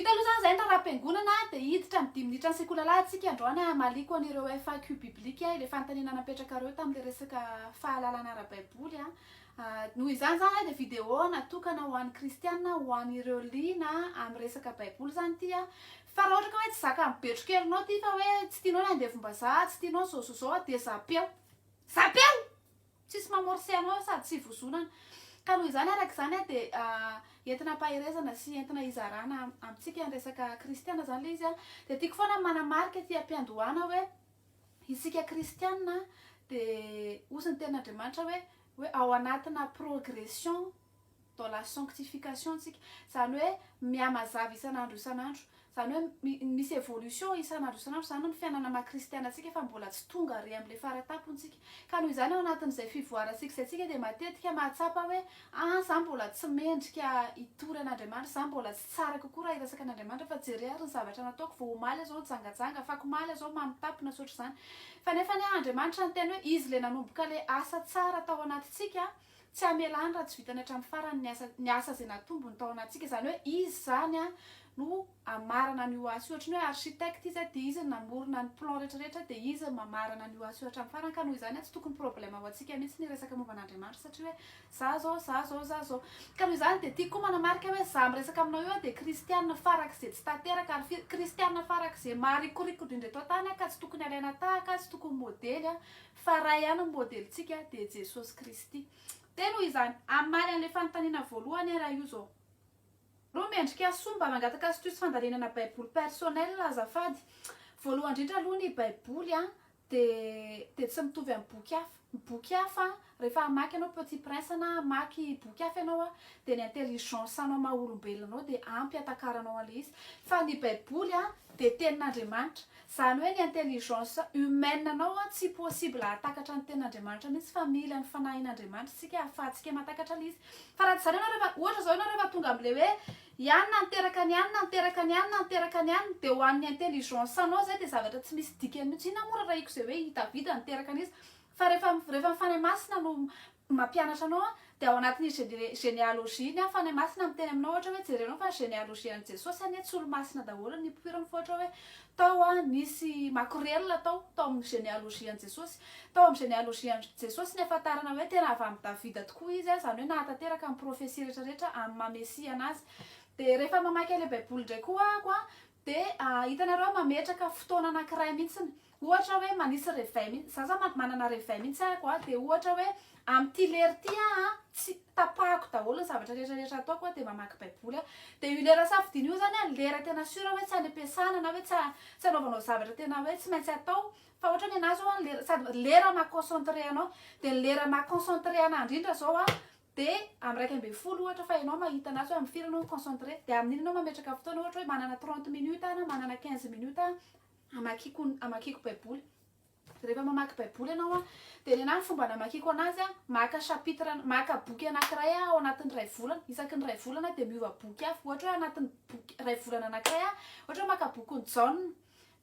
Vita aloha zany zay ny raharam-piangonana dia hiditra amin'ny 10 minitra ny sekoly alantsika androany maliko an'ireo FAQ biblika ilay fanontaniana napetraka reo tamin'ilay resaka fahalalana ara-baiboly noho izany zany dia vidéo natokana ho an'ny kristianina ho an'ireo liana amin'ny resaka baiboly zany ty fa raha ohatra ka hoe tsy zaka mibetroko herinao ty fa hoe tsy tianao ny andevim-bazaha tsy tianao zao dia zapeo tsisy mamorosy anao sady tsy vozonana ka noho izany araka izany dia entina pahirezana sy entina izarana amintsika ny resaka kristiana zany le izy dia tiako foana manamarika ty ampiandohana hoe isika kristianina dia osy ny tenin'Andriamanitra hoe ao anatina progression dans la sanctification tsika zany hoe mihamazava isan'andro zany hoe misy évolution isan'andro zany ny fiainana maha-kristiana tsika fa mbola tsy tonga ary amin'ilay farataponsika ka noho izany ao anatin'izay fivoaratsika izay tsika dia matetika mahatsapa hoe za mbola tsy mendrika hitory an'Andriamanitra za mbola tsy tsara kokoa raha iresaka an'Andriamanitra fa jery ary ny zavatra nataoko vao omaly zao jangajanga afako maly zao mamitapina sotra zany fa nefa ny Andriamanitra ny teny hoe izy le nanomboka le asa tsara tao anatitsika tsy amelany raha tsy vitany hatramin'ny farany ny asa izay natombony tao anatitsika zany hoe izy zany no amarana ny asa ohatra ny hoe architecte izy dia izy namorona ny plan rehetrarehetra dia izy mamarana ny asa hatramin'ny farany ka noho izany tsy tokony problema ho antsika mihitsy ny resaka momba an'Andriamanitra satria hoe za zao ka noho izany dia tiako manamarika hoe za miresaka aminao io dia kristianina farak'izay tsy tanteraka ary kristianina farak'izay maharikoriko indrindra eto tany ka tsy tokony alaina tahaka tsy tokony modely fa ray ihany ny modelitsika dia Jesosy Kristy dia noho izany amaly an'ilay fanontaniana voalohany raha io zao roa mendrika somba mangataka astuce fandalinana baiboly personnel azafady voalohany indrindra aloha ny baiboly dia tsy mitovy amin'ny boky hafa rehefa hamaky anao petit prince na hamaky boky hafa ianao dia ny intelligence anao maha olombelonao dia ampy atakaranao an'ilay izy fa ny baiboly dia tenin'Andriamanitra zany hoe ny intelligence humaine anao tsy possible hatakatra ny tenin'Andriamanitra mihitsy fa mila ny fanahin'Andriamanitra sika ahafahantsika matakatra an'ilay izy fa raha tsy zany ianao ohatra zao ianao rehefa tonga amin'ilay hoe ianona niteraka ny anona dia ho an'ny intelligence anao zay dia zavatra tsy misy dikany mihitsy ina mora raha iko zay hoe hitavida niteraka an'izy fa rehefa mifanahy masina no mampianatra anao dia ao anatin'ny généalogie ny fanahy masina miteny aminao ohatra hoe jerenao fa généalogie an'i Jesosy any tsy olo masina daholo ny poirany fa ohatra hoe tao nisy makorelina tao amin'ny généalogie an'i Jesosy tao amin'ny généalogie an'i Jesosy ny ahafantarana hoe tena avy amin'ny Davida tokoa izy zany hoe nahatanteraka amin'ny profesia rehetrarehetra amin'ny mamesia anazy dia rehefa mamaky an'ilay baiboly ndray koa dia hitanareo mametraka fotoana anankiray mihitsiny ohatra hoe manisy réveil mihitsy za manana réveil mihitsy dia ohatra hoe amin'ity lera ty tsy tapahako daholo ny zavatra rehetrarehetra ataoko dia mamaky baiboly dia io lera safidiny io zany lera tena sura hoe tsy any am-piasana na hoe tsy anaovanao zavatra tena hoe tsy maintsy atao fa ohatra ny anazy sady lera mahaconcentré anao dia ny lera mahaconcentré ana indrindra zao dia amin'ny 1:20 ohatra fa ianao mahita anazy hoe amin'ny firy anao concentré dia amin'iny anao mametraka fotoana ohatra hoe manana 30 minutes na manana 15 minutes amakiko baiboly rehefa mamaky baiboly ianao dia ny anahy fomba namakiko anazy maka chapitre maka boky anankiray ao anatin'ny ray volana isaky ny ray volana dia miova boky hafa ohatra hoe anatin'ny ray volana anankiray ohatra hoe maka boky ny John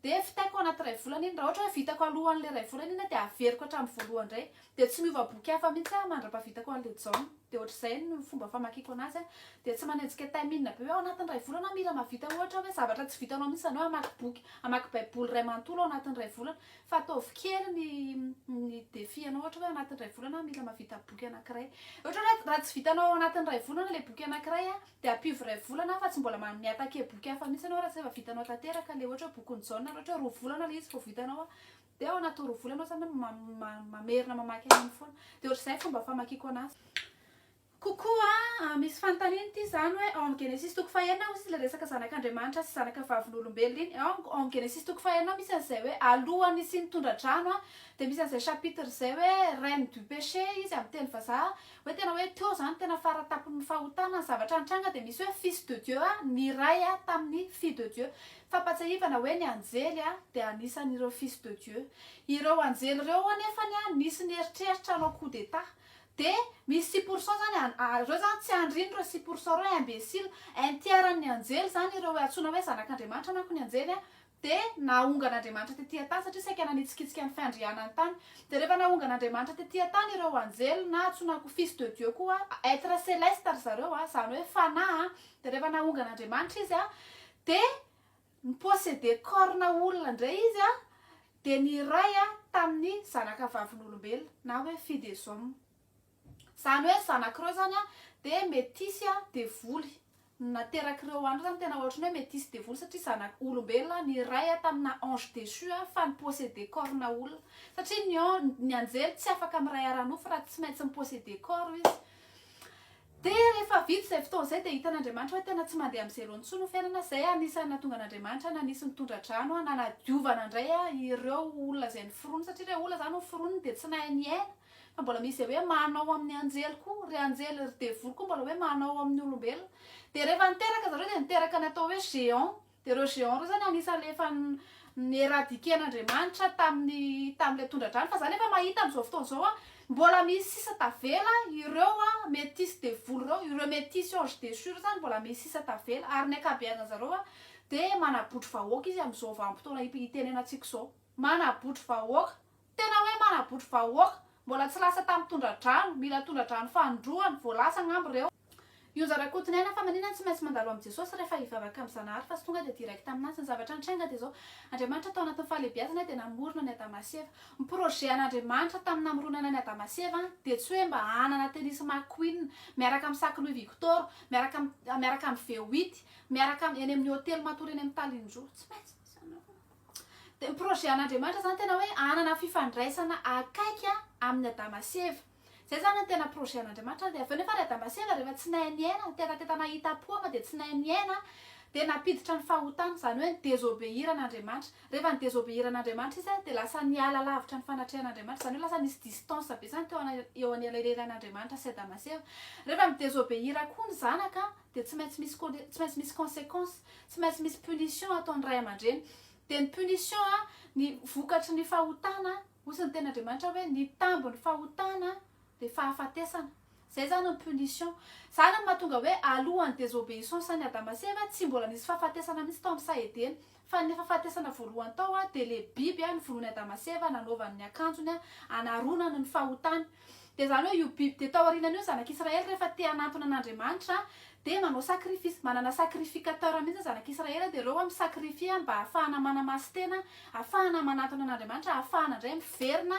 dia fitaiko anaty ray volana iny raha ohatra hoe vitako alohan'ilay ray volana iny dia averiko hatramin'ny voalohany indray dia tsy miova boky hafa mihitsy mandra-pavitako an'ilay John dia ohatr'izay ny fomba famakiko anazy dia tsy manenjika time-inina be hoe ao anatin'ny ray volana mila mavita ohatra hoe zavatra tsy vitanao mihitsy zany hoe amaky baiboly ray manontolo ao anatin'ny ray volana fa ataovy kely ny défi anao ohatra hoe anatin'ny ray volana mila mavita boky anankiray ohatra hoe raha tsy vitanao ao anatin'ny ray volana ilay boky anankiray dia ampivy ray volana fa tsy mbola miatake boky hafa mihitsy anao raha tsy efa vitanao tanteraka le ohatra hoe boky ny John ohatra hoe roa volana le izy vao vitanao dia ao anaty roa volana zany mamerina mamaky an'iny foana dia ohatr'izay fomba famakiko anazy kokoa misy fanontaniana ity zany hoe ao amin'ny Genesis toko fahaenina izy le resaka zanak'Andriamanitra sy zanaka vavin'olombelona iny ao amin'ny Genesis toko fahaenina misy an'izay hoe alohany sy nitondra-drano dia misy an'izay chapitre zay hoe reine du péché izy amin'ny teny vazaha hoe tena hoe teo zany tena faratapon'ny fahotana ny zavatra nitranga dia misy hoe fils de Dieu ny ray tamin'ny fille de Dieu fampatsahivana hoe ny anjely dia anisan'ireo fils de Dieu ireo anjely ireo anefa nisy ny eritreritra anao coup d'état dia misy 6% zany reo zany tsy andriny reo 6% reo imbécile un tiers ny anjely zany ireo atsona hoe zanak'Andriamanitra manko ny anjely dia naongan'Andriamanitra tetỳ tany satria saika nanitsikitsika ny fiandrianany tany dia rehefa naongan'Andriamanitra tetỳ tany ireo anjely na atsonako fils de Dieu koa être céleste ry zareo zany hoe fanahy dia rehefa naongan'Andriamanitra izy de niposede corna olona indray izy a de ny ray a tamin'ny zanaka vavin'olombelona na hoe fille des hommes zany hoe zanak'ireo zany a de métisy a de voly naterak'ireo andro zany tena ohatrany hoe métisy de voly satria zanak'olombelona ny ray a tamina ange déchu a fa niposede corna olona satria ny anjely tsy afaka amiray aranofo raha tsy maintsy miposede corps izy de rehefa vita zay fotoana zay de hitan'Andriamanitra hoe tena tsy mandeha am'izay loha ntsony fiainana zay anisany natonga an'Andriamanitra nanisy nitondra drano a na nadiovana indray a ireo olona zay niforony satria ireo olona zany niforoniny de tsy nahay niaina fa mbola misy hoe manao amin'ny anjely koa ry anjely ry devoly koa mbola hoe manao amin'ny olombelona de rehefa niteraka zareo de niteraka ny atao hoe géant de ireo géant reo zany anisan'le efa nieradiquen'Andriamanitra tam'le tondra-drano fa zany efa mahita am'izao fotoana zao a mbola misy sisa tavela ireo a métis de voly reo ireo métis ange déchu reo zany mbola misy sisa tavela ary ny akabeazana zareo a de manabotry vahoaka izy am'izao vanim-potoana itenenantsika zao manabotry vahoaka tena hoe manabotry vahoaka mbola tsy lasa tamin'ny tondra-drano mila tondra-drano fandroany vao lasa gn'amby reo io zara-kotony aina fa maninona tsy maintsy mandalo amin'ny Jesosy rehefa hivavaka amin'ny Zanahary fa sy tonga de direct aminazy ny zavatra nitranga de zao Andriamanitra tao anatin'ny fahalebiazana de namorona ny Adamaseva ny projet an'Andriamanitra tamin'ny namoronana ny Adamaseva de tsy hoe mba hanana tennis McQueen miaraka amin'ny sac Louis Victor miaraka amin'ny V8 miaraka eny amin'ny hôtely matory eny amin'ny Talinjoro tsy maintsy de ny projet an'Andriamanitra zany tena hoe hanana fifandraisana akaiky amin'ny Adamaseva zay zany ny tena projet an'Andriamanitra de avy nefa ny Adamaseva rehefa tsy nahay niaina tena nahita-poana de tsy nahay niaina de napiditra ny fahotana zany hoe désobéir an'Andriamanitra rehefa ny désobéir an'Andriamanitra izy de lasa niala lavitra ny fanatrehan'Andriamanitra zany hoe lasa nisy distance be zany teo eo an'elaelan'Andriamanitra sy Adamaseva rehefa mi désobéir koa ny zanaka de tsy maintsy misy conséquence tsy maintsy misy punition ataon'ny ray aman-dreny de ny punition a ny vokatry ny fahotana hozy ny ten'Andriamanitra hoe ny tambony fahotana de fahafatesana zay zany ny punition zany ny mahatonga hoe alohan'ny désobéissance ny Adamaseva tsy mbola nisy fahafatesana mihitsy tao amin'ny Saedeny fa ny fahafatesana voalohany tao a de le biby a nivonoany Adamaseva nanaovany ny akanjony anaronany ny fahotany de zany hoe io biby de tao aorianan'io zanak'Israely rehefa te hanatona an'Andriamanitra de manao sacrifice manana sacrificateur mihitsy zanak'Israely de reo misakrifia mba ahafahana manamasy tena ahafahana manatona an'Andriamanitra ahafahana indray miverina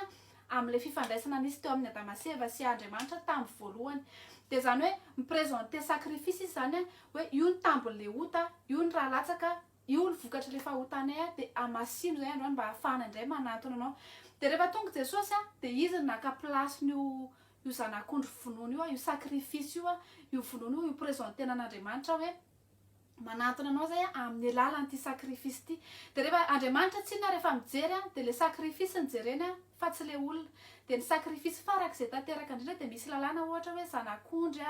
am'le fifandraisana nisy teo amin'ny Adamaseva sy Andriamanitra tamin'ny voalohany de zany hoe miprésenter sacrifice izy zany hoe io ny tambon'le ota io ny raha latsaka io ny vokatry le fahotanay de amasino zay androany mba ahafahana indray manatona anao de rehefa tonga Jesosy de izy naka placen'io zanak'ondry vonoana io io sacrifice io vonoana io présentena an'Andriamanitra hoe manatona anao zay amin'ny alalan'ity sacrifice ty de rehefa Andriamanitra tsinona rehefa mijery de le sacrifice nijereny fa tsy le olona de ny sacrifice farak'izay tanteraka indrindra de misy lalàna ohatra hoe zanak'ondry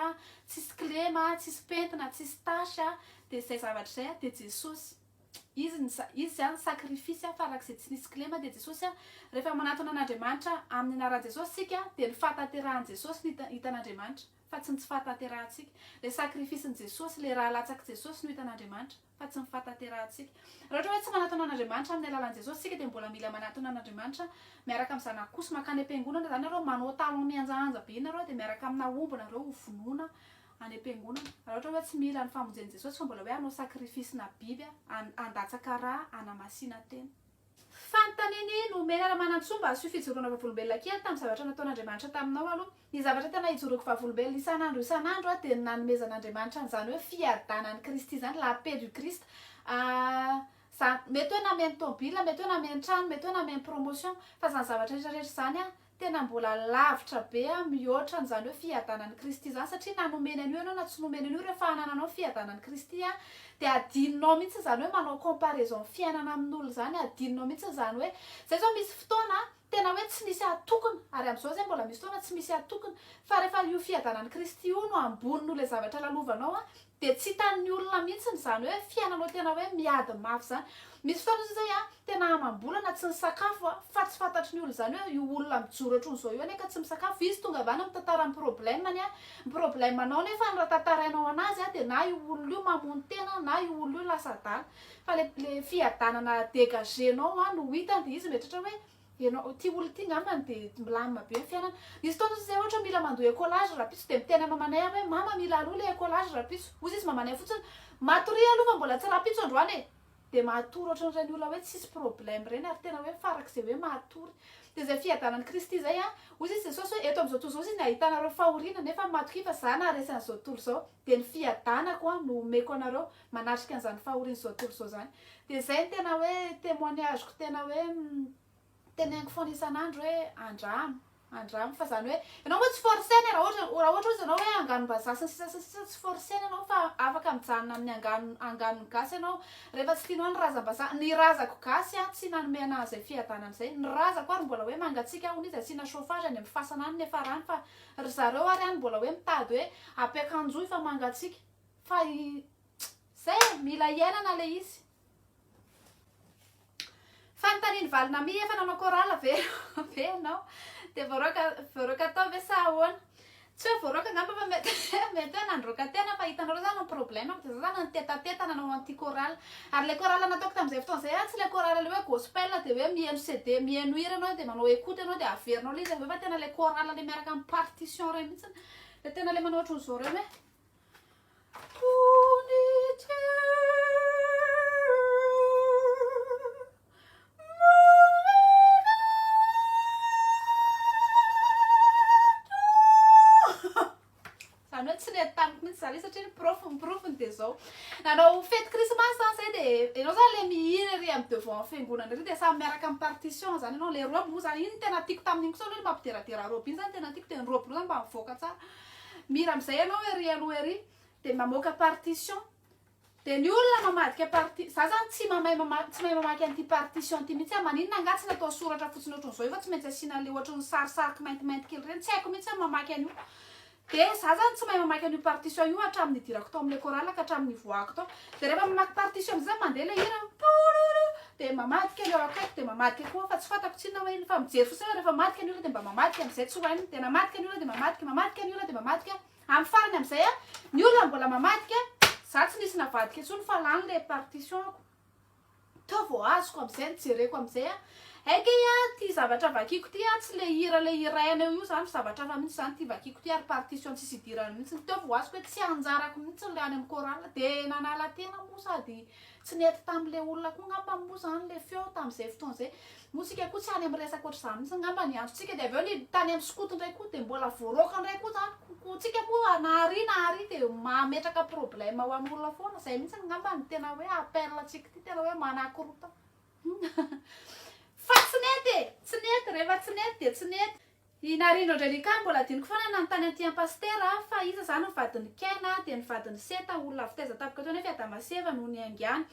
tsisy klema tsisy pentina tsisy tasy de zay zavatra zay de Jesosy izy zany sacrifice farak'izay tsy nisy klema de Jesosy rehefa manatona an'Andriamanitra amin'ny anaran'i Jesosy sika de ny fahatanterahany Jesosy hitan'Andriamanitra fa tsy ny tsy fahatanterantsika le sacrifice ny Jesosy le raha latsaky Jesosy no hitan'Andriamanitra fa tsy ny fahatanterantsika raha ohatra hoe tsy manatona an'Andriamanitra amin'ny alalan'i Jesosy sika de mbola mila manatona an'Andriamanitra miaraka amin'ny zanak'osy makany am-piangonana zany nareo manao talon mianjaanja be nareo de miaraka amina omby nareo hovonoana any am-piangonana raha ohatra hoe tsy mila ny famonjen'i Jesosy fa mbola hoe hanao sacrifice na biby andatsaka raha anamasina tena fanontaniany nomena manan-tsomba asio fijoroana vavolombelona kely tamin'ny zavatra nataon'Andriamanitra taminao aloha ny zavatra tena hijoroako vavolombelona isan'andro de nanomezan'Andriamanitra an'izany hoe fiadanan'ny Kristy zany la paix du Christ mety hoe nameny tômobila mety hoe nameny trano mety hoe nameny promotion fa zany zavatra rehetrarehetra zany tena mbola lavitra be mihoatra n'izany hoe fiadanan'ny Kristy zany satria na nomeny an'io ianao na tsy nomeny an'io rehefa hanananao fiadanan'ny Kristy de adininao mihitsy zany hoe manao comparaison fiainana amin'olo zany adininao mihitsy zany hoe zay zao misy fotoana tena hoe tsy misy atokona ary am'izao zay mbola misy fotoana tsy misy atokona fa rehefa io fiadanan'ny Kristy io no ambonino le zavatra lalovanao de tsy hitan'ny olona mihitsy zany hoe fiainanao tena hoe miady mafy zany misy fotoana zay tena amam-bolana tsy ny sakafo fa tsy fantatry ny olona zany hoe io olona mijoro ohatrony zao io anefa tsy misakafo izy tonga avany mitantara ny problemany ny problemanao nefa ny raha tantarainao anazy de na io olona io mamony tena na io olona io lasa adala fa le fiadanana dégagenao no hitany de izy mieritratra hoe ianao ty olo ty ngambany de milamina be ny fiainana. Izy fotoana zay ohatra mila mandoa écolage rapiso de miteny mamanay hoe mama mila aloha le écolage rapiso. Ozy izy mamanay fotsiny matory aloha fa mbola tsy rapitso androany e. De matory ohatran'ireny olona hoe tsisy problème reny ary tena hoe farak'izay hoe matory. De zay fiadanan'i Kristy zay a, ozy izy zao hoe eto am'izao tontolo zao izy nahitanareo fahoriana nefa matoky fa za naresy an'izao tontolo zao de ny fiadanako a no omeko anareo manatrika an'izany fahoriana zao tontolo zao zany. De zay tena hoe témoignageko tena hoe teneniko foana isan'andro hoe andramo fa zany hoe ianao moa tsy forcena raha ohatra ozy ianao hoe anganom-bazaha sy sisa tsy forcena ianao fa afaka mijanona amin'ny anganony gasy ianao rehefa tsy tianao ny razam-bazaha. Ny razako gasy a tsy nanome anazy fiadanana zay. Ny razako ary mbola hoe mangatsika hono izy asiana chauffage any amin'ny fasana any nefa rano fa ry zareo ary any mbola hoe mitady hoe ampiakanjoy fa mangatsika fa zay mila iainana le izy. Fanontaniany valina mi efa nanao chorale ve anao de voaroka atao ve sa ahoana? Tsy hoe voaroka ngamba fa mety hoe nandroaka tena fa hitanareo zany ny problème de za zany nitetapeta nanao anti chorale. Ary le chorale nataoko tamin'izay fotoana zay a tsy le chorale le hoe gospel de hoe mihaino CD mihaino hira anao de manao écoute anao de averinao le izy fa tena le chorale le miaraka amin'ny partition reny mihitsiny le tena le manao ohatran'izao reny satria profony de zao nanao fety krismasy zany zay de ianao zany le mihira ry amin'ny devant fiangonana ry de samy miaraka amin'ny partition zany ianao le robe moa zany iny tena tiako tamin'iny kosa aloha mampideradera robe iny zany tena tiako de ny robe zany mba mivoaka tsara mira am'izay ianao ery aloha ery de mamoaka partition de ny olona mamadika za zany tsy mahay mamaky an'ity partition ty mihitsy maninona nga tsy natao soratra fotsiny ohatran'izao fa tsy maintsy asiana le ohatran'ny sarisariky maintimainty kely reny tsy haiko mihitsy mamaky an'io. De za zany tsy mahay mamaky an'io partition io hatramin'ny idirako tao amin'le chorale ka hatramin'ny voako tao de rehefa mamaky partition zay mandeha le hira de mamadika leo akaiky de mamadika koa fa tsy fatako tsinona hoe iny fa mijery fotsiny rehefa mamadika ny olona de mba mamadika am'izay tsy hohainy de namadika ny olona de mamadika ny olona de mamadika amin'ny farany am'izay a ny olona mbola mamadika za tsy nisy navadika intsony fa lany le partition to vao azoko am'izay nijereko am'izay a aiky ty zavatra vakiko ty a tsy le iraina io zany zavatra fa mihitsy zany ty vakiko ty ary partition tsisy idirana mihitsy to vao azoko hoe tsy anjarako mihitsy le any amin'ny chorale de nanala tena moa sady tsy nety tam'le olona koa ngamba moa zany le feo tam'izay fotoana zay motsika koa tsy any amin'ny resaka ohatr'izany mihitsy ngamba ny androtsika de aveo ny tany amin'ny skoto ndray koa de mbola voaroka ndray koa zany kotsika koa nahary de mametraka problème ho amin'ny olona foana zay mihitsy ngamba ny tena hoe appel atsika ty tena hoe manakorota fa tsy nety rehefa tsy nety de tsy nety. Inarino ndrenika mbola diniko foana nanontany anty ampastera fa iza zany nivadiny kena de nivadiny seta olona avy taiza tapaka teo nefa Adamaseva no ny angiany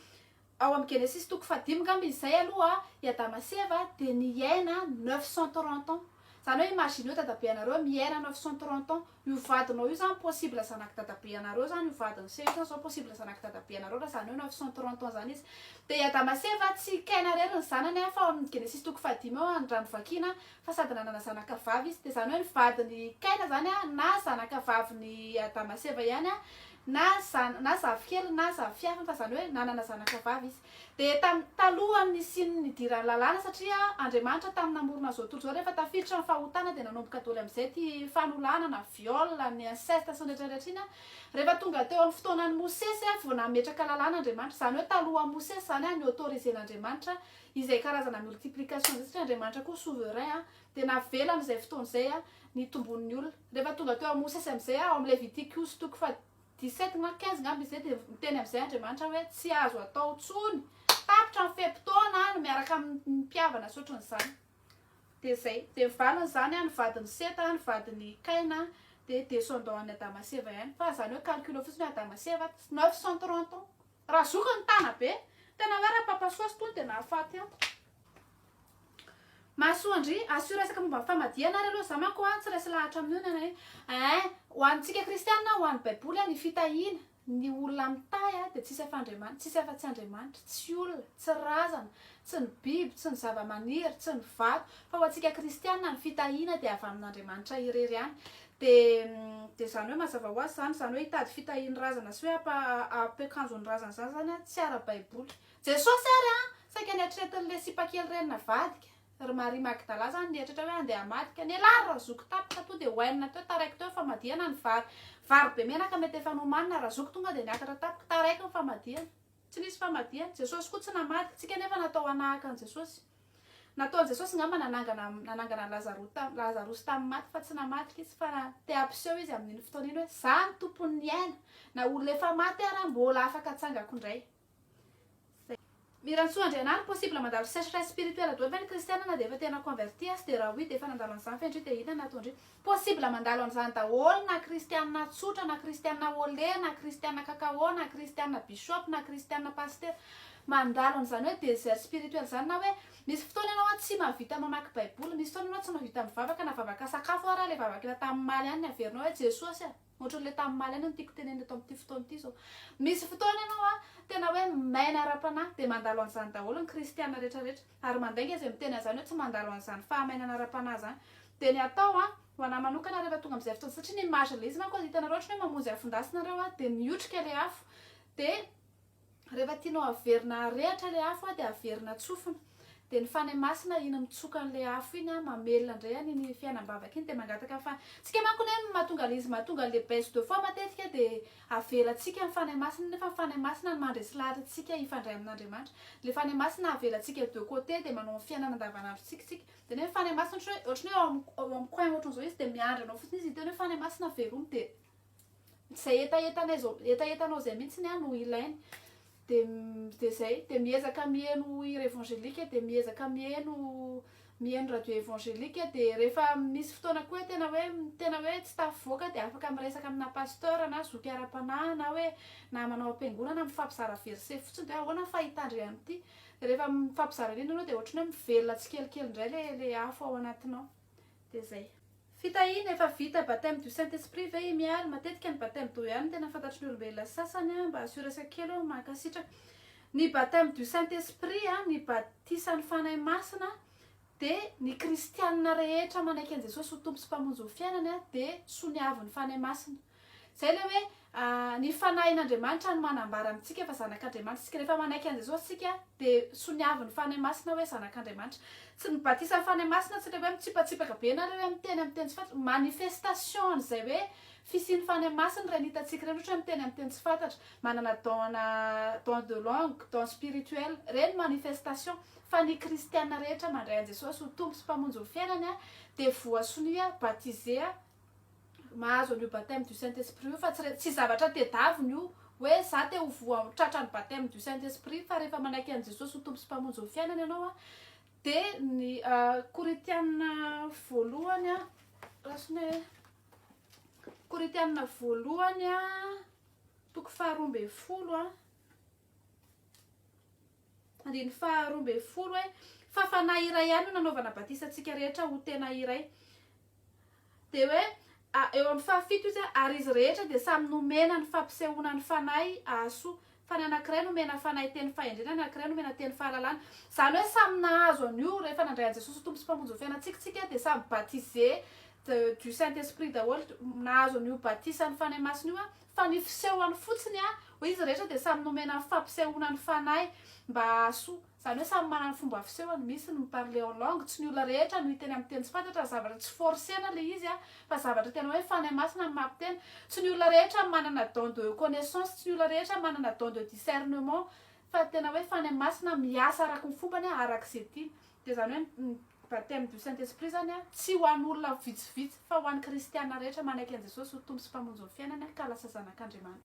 ao amin'ny Genesis toko 5 ngamba izay aloha Adamaseva de niaina 930 ans. Zany hoe imagine eo dadabeanareo miaina 930 ans io vadinao io zany possible zanaky dadabeanareo zany io vadiny se io zao possible zanaky dadabeanareo raha zany hoe 930 ans zany izy de Adamaseva tsy kaina rery ny zanany fa amin'ny Genesis toko 5 ao andrano vakina fa sady nanana zanakavavy izy de zany hoe ny vadiny kaina zany a na zanakavaviny Adamaseva ihany a na zavikely na zafiafy fa zany hoe nanana zanakavavy izy de taloha nisiny nidirany lalàna satria Andriamanitra tamin'ny namorona zao tontolo zao rehefa tafiditra ny fahotana de nanomboka daholo am'izay ty fanolana na viole ny inceste sy ny rehetrarehetra iny a rehefa tonga teo amin'ny fotoanan'ny Mosesy a vao nametraka lalàna Andriamanitra zany hoe taloha Mosesy zany a ny autorisen'Andriamanitra izay karazana multiplication zay satria Andriamanitra koa souverain a de navela am'izay fotoana zay a ny tombon'ny olona rehefa tonga teo amin'ny Mosesy am'izay a ao amin'ny Leviticus toko 17 na 15 ngamba izay de miteny am'izay Andriamanitra hoe tsy azo atao tsony tapitra ny feptaona no miaraka amin'ny mpiavana sotran'izany de zay de valiny zany a ny vadiny seta ny vadiny kaina de descendant ny Adamaseva ihany fa zany hoe calcul fotsiny Adamaseva 930 ans raha zoky ny tana be tena hoe raha papasoasy tony de nahafaty aho masoandry asio resaka momba famadiana ary aloha za manko a tsy resy lahatra amin'io ho antsika kristianina ho an'ny baiboly a ny fitahina ny olona mitay a de tsisy afa-Andriamanitra tsisy afa-tsy Andriamanitra tsy olona tsy razana tsy ny biby tsy ny zava-maniry tsy ny vato fa ho antsika kristianina ny fitahina de avy amin'Andriamanitra irery ihany de zany hoe mazava ho azy zany hoe hitady fitahiny razana sy hoe ampiakanjony razana zany tsy ara-baiboly Jesosy ary a saika ny atretin'le sipakely reny navadika ry Maria Magdala zany nietratra hoe andeha hamadika ny lara zoko tapitra to de hoenina teo taraiky teo famadiana ny vary be menaka mety efa nomanina razoko tonga de niakatra tapika taraiky ny famadiana tsy nisy famadiana Jesosy koa tsy namadika tsika nefa natao anahaka an Jesosy nataony Jesosy ngamba nanangana Lazarosy tamin'ny maty fa tsy namadika izy fa te ampiseho izy amin'iny fotoana iny hoe zany tompony ny aina na olona efa maty ara mbola afaka atsangako indray Mirantsoa Andrianary possible mandalo sécheresse spirituelle doit ben kristiana na de efa tena converti as de raha de efa nandalo an'izany fa indray de hita natondry possible mandalo an'izany daholo na kristiana tsotra na kristiana olé na kristiana kakao na kristiana bishop na kristiana pasteur mandalo an'izany hoe désert spirituel zany na hoe misy fotoana ianao tsy mahavita mamaky baiboly misy fotoana ianao tsy mahavita mivavaka na vavaka sakafo ara le vavaka tamin'ny maly ihany ny averinao hoe Jesosy ohatran'le tamin'ny maly ihany no tiako tenenina eto amin'ity fotoana ity zao misy fotoana ianao tena hoe maina ara-panahy de mandalo an'izany daholo ny kristiana rehetrarehetra ary mandainga izy miteny an'izany hoe tsy mandalo an'izany fahamainana ara-panahy zany de ny atao ho anahy manokana rehefa tonga amin'izay fotoana satria ny marge le izy manko hitanareo ohatra hoe mamonjy afondasina de miotrika le afo de rehefa tianao averina rehatra le afo de averina tsofina de ny fanahy masina iny mitsoka an'le afo iny mamelona indray iny fiainam-bavaka iny de mangataka fa tsika manko ne mahatonga izy mahatonga le baisse de foi matetika de avelatsika ny fanahy masina nefa ny fanahy masina ny mandresy lahatra tsika ifandray amin'Andriamanitra le fanahy masina avelatsika de côté de manao fiainana andavanandro tsika de nefa fanahy masina ohatrany hoe eo amin'ny coin ohatran'izao izy de miandry anao fotsiny izy hiteny hoe fanahy masina velony de zay etaetanao zay mihitsy no ilainy de zay de miezaka mihaino hira évangélika de miezaka mihaino radio évangélika de rehefa misy fotoana koa tena hoe tsy tafivoaka de afaka miresaka amina pasteur na zoky ara-panahy na hoe na manao ampiangonana mifampizara verset fotsiny de ahoana fahitandry amin'ity rehefa mifampizara iny anao de ohatrany hoe mivelona tsikelikely indray le afo ao anatinao de zay fitahina efa vita baptême du Saint-Esprit ve miala matetika ny baptême d'eau ihany tena fantatry ny olombelona sasany mba asuresa kely mankasitraka ny baptême du Saint-Esprit ny batisan'ny fanahy masina de ny kristianina rehetra manaiky an Jesosy ho tompo sy mpamonjy ho fiainany de soniavin'ny fanahy masina zay le hoe ny fanahin'Andriamanitra no manambara amintsika fa zanak'Andriamanitra tsika rehefa manaiky an Jesosy tsika de soniavin'ny fanahy masina hoe zanak'Andriamanitra tsy ny batisan'ny fanahy masina tsy le hoe mitsipatsipaka be na le hoe miteny tsy fantatra manifestation zay hoe fisian'ny fanahy masina raha nitatsika reny ohatra miteny tsy fantatra manana don de langue don spirituel reny manifestation fa ny kristiana rehetra mandray an Jesosy ho tompo sy mpamonjy ho fiainany de voasonia baptisé mahazo an'io baptême du Saint-Esprit fa tsy zavatra tedaviny io hoe za te ho voatratra ny baptême du Saint-Esprit fa rehefa manaiky an Jesosy ho tompo sy mpamonjy ho fiainany ianao de ny Koritianina voalohany rasiny Koritianina voalohany toko 12 andiny 12 hoe fa fanahy iray ihany no nanaovana batisantsika rehetra ho tena iray de hoe eo amin'ny 7 izy ary izy rehetra de samy nomena ny fampisehoana ny fanahy ahasoa fa ny anankiray nomena fanahy teny fahendrena ny anankiray nomena teny fahalalana zany hoe samy nahazo an'io rehefa nandray an Jesosy tompo sy mpamonjy ho fiainantsika de samy baptisé du Saint-Esprit daholo nahazo an'io batisan'ny fanahy masina io fa ny fisehoany fotsiny ho izy rehetra de samy nomena ny fampisehoana ny fanahy mba ahasoa zany hoe samy manana fomba fisehoany misy ny miparle en langue tsy ny olona rehetra no hiteny amin'ny teny tsy fantatra zavatra tsy forcena le izy fa zavatra tena hoe fanahy masina ny mampiteny tsy ny olona rehetra manana don de connaissance tsy ny olona rehetra manana don de discernement fa tena hoe fanahy masina miasa araka ny fombany arak'izay tiany de zany hoe baptême du Saint-Esprit zany tsy ho an'olona vitsivitsy fa ho an'ny kristiana rehetra manaiky an Jesosy ho tompo sy mpamonjy ho fiainany ka lasa zanak'Andriamanitra